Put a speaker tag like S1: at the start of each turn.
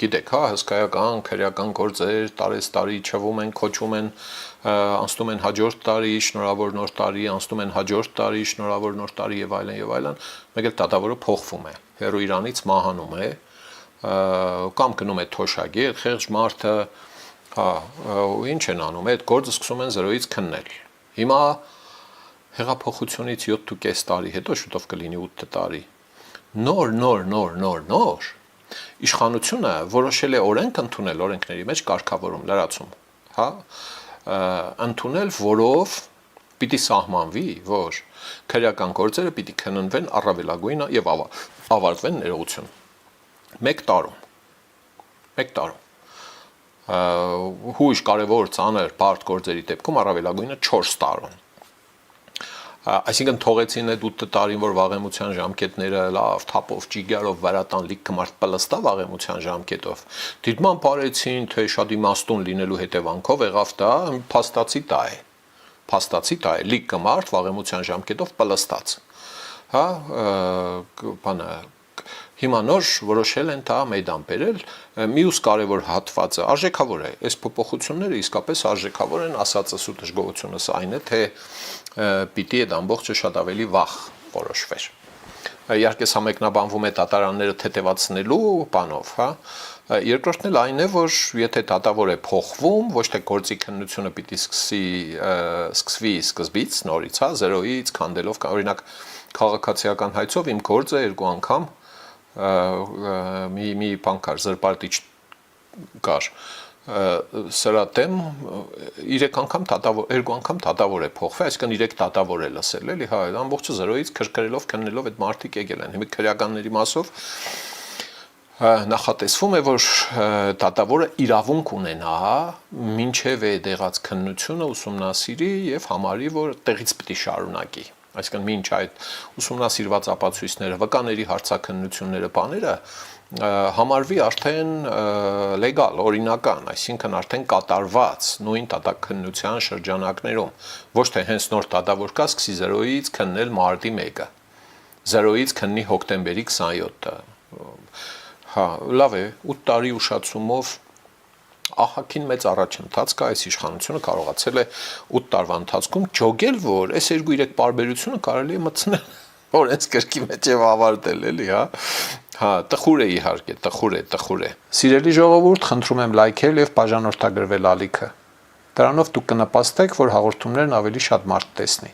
S1: գիտեք, հա, հսկայական քրեական գործեր, տարեստարի չվում են, քոչում են, անցնում են հաջորդ տարի, շնորհավոր նոր տարի, անցնում են հաջորդ տարի, շնորհավոր նոր տարի եւ այլն, մեկ էլ դատավորը փոխվում է, հերո իրանից մահանում է, կամ գնում է թոշակի, խեղճ մարդը, հա, ինչ են անում, այդ գործը սկսում են 0-ից քննել։ Հիմա հեղափոխությունից 7.5 տարի հետո շուտով կլինի 8 տարի։ Նոր իշխանությունը որոշել է օրենք ընդունել, օրենքների մեջ կարգավորում, լրացում, հա, ընդունել, որով պիտի սահմանվի, որ քրեական գործերը պիտի քննվեն առավելագույն եւ ավարտվեն ներողություն։ 1 տարում։ Հույժ կարևոր ծանր բարդ գործերի դեպքում առավելագույնը 4 տարում։ Այսինքն թողեցին այդ 8 տարին, որ վաղեմության ժամկետները լավ թափով ճիգարով վրատան լիք մարդ պլստա վաղեմության ժամկետով դիտման բարեցին, թե շատ իմաստուն լինելու հետևանքով եղավ դա փաստացի դա է լիք մարդ վաղեմության ժամկետով պլստած, հա, բանը հիմա նոր որոշել են դա մեյդան բերել, մյուս կարևոր հատվածը արժեքավոր է, այս փոփոխությունները իսկապես արժեքավոր են, ասածս ու դժգոհությունս այն է, թե պիտի այդ ամբողջը շատ ավելի վաղ որոշվեր։ Իհարկե սա մեկնաբանվում է դատարանները թեթևացնելու բանով, հա, երկրորդն էլ այն է, որ եթե դատավոր է փոխվում, ոչ թե գործի քննությունը պիտի սկսվի սկզբից, նորից, հա, 0-ից քանդելով, օրինակ քաղաքացիական հայցով իմ գործը 2 անգամ մի բան կար, զրպարտիչ կար, սրա դեմ 2 անգամ դատավոր է փոխվել, այսինքն 3 դատավոր է լսել, էլի, հա, ամբողջը 0-ից քրքրելով, քննելով այդ մարդիկ եկել են։ Հիմա քրեականների մասով նախատեսվում է, որ դատավորը իրավունք ունենա մինչև այդ եղած քննությունը ուսումնասիրի եւ համարի, որ տեղից պիտի շարունակի։ Այսինքն մինչ այդ ուսումնասիրված ապացույցները, վկաների հարցաքննությունները, բաները համարվի արդեն լեգալ, օրինական, այսինքն արդեն կատարված նույն դատաքննության շրջանակներում, ոչ թե հենց նոր դատավոր կա սկսի 0-ից քննել մարտի 1-ը, 0-ից քննի հոկտեմբերի 27-ը։ Հա, լավ է, 8 տարի ուշացումով ահագին մեծ առաջընթաց կա, այս իշխանությունը կարողացել է 8 տարվա ընթացքում ջոգել, որ այս 2-3 պարբերությունը կարելի է մտցնել օրենսգրքի մեջ եւ ավարտել, էլի, հա։ Հա, տխուր է իհարկե, տխուր է։ Սիրելի ժողովուրդ, խնդրում եմ լայքել եւ բաժանորդագրվել ալիքը։ Դրանով դուք կնպաստեք, որ հաղորդումներն ավելի շատ մարդ տեսնի։